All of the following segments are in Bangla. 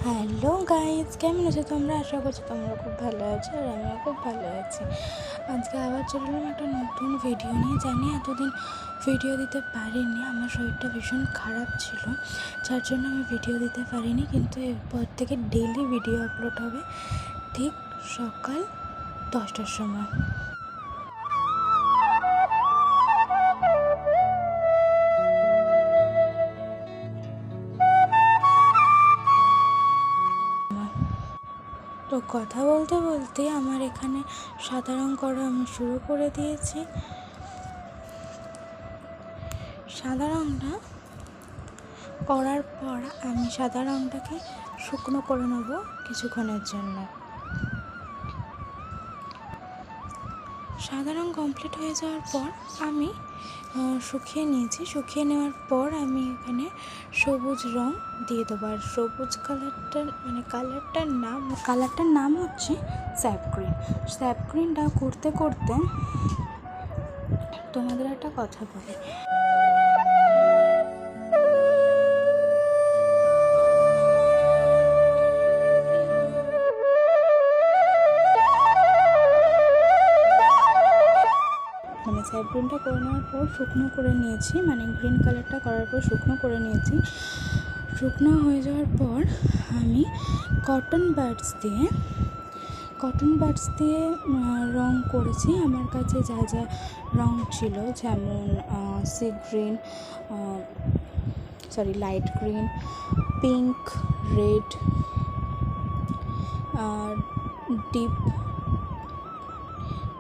হ্যালো গাইজ, কেমন আছো তোমরা? আশা করছি তোমরা খুব ভালো আছো আর আমিও খুব ভালো আছি। আজকে আবার চলে এলাম একটা নতুন ভিডিও নিয়ে। জানি এতদিন ভিডিও দিতে পারিনি, আমার শরীরটা ভীষণ খারাপ ছিল, যার জন্য আমি ভিডিও দিতে পারিনি। কিন্তু এরপর থেকে ডেইলি ভিডিও আপলোড হবে ঠিক সকাল 10টার সময়। তো কথা বলতে বলতে আমার এখানে সাদা রঙ করা আমি শুরু করে দিয়েছি। সাদা রঙটা করার পর আমি সাদা রঙটাকে শুকনো করে নেব কিছুক্ষণের জন্য। সাদা রঙ কমপ্লিট হয়ে যাওয়ার পর আমি শুকিয়ে নিয়েছি। শুকিয়ে নেওয়ার পর আমি এখানে সবুজ রঙ দিয়ে দেবো। আর সবুজ কালারটার নাম হচ্ছে স্যাপ গ্রিন। স্যাপ গ্রিনটা করতে করতে তোমাদের একটা কথা বলি। স্যাপ গ্রিনটা করে নেওয়ার পর শুকনো করে নিয়েছি, গ্রিন কালারটা করার পর শুকনো করে নিয়েছি। শুকনো হয়ে যাওয়ার পর আমি কটন বাডস দিয়ে রং করেছি। আমার কাছে যা যা রং ছিল, যেমন sea green, light green, pink, red,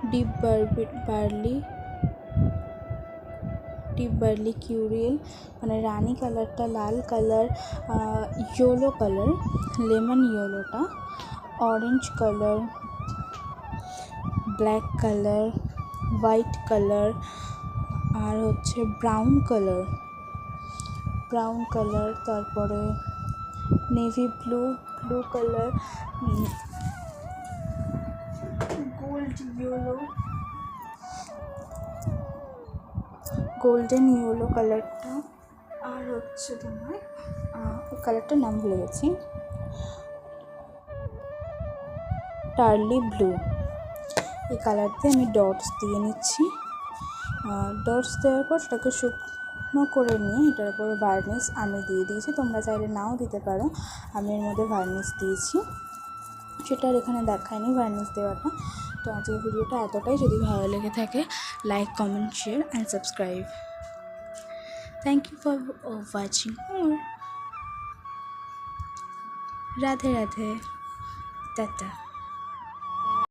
deep বার্লি কিউরিয়েল, রানি কালারটা, লাল কালার, ইয়েলো কালার, লেমন ইয়েলোটা, orange colour, black colour, white colour, আর হচ্ছে ব্রাউন কালার, তারপরে navy blue colour, golden yellow কালারটা, আর হচ্ছে তোমার কালারটার নাম ভুলে গেছি, টার্লি ব্লু। এই কালার দিয়ে আমি ডটস দিয়ে নিচ্ছি। ডটস দেওয়ার পর সেটাকে শুকনো করে নিয়ে এটার উপরে ভার্নিশ আমি দিয়ে দিয়েছি। তোমরা চাইলে নাও দিতে পারো, আমি এর মধ্যে ভার্নিশ দিয়েছি, সেটা আর এখানে দেখায়নি ভার্নিশ দেওয়াটা। তো আজকের ভিডিওটা এতটাই। যদি ভালো লেগে থাকে, like, comment, share and subscribe. Thank you for watching more. Radhe Radhe, tata.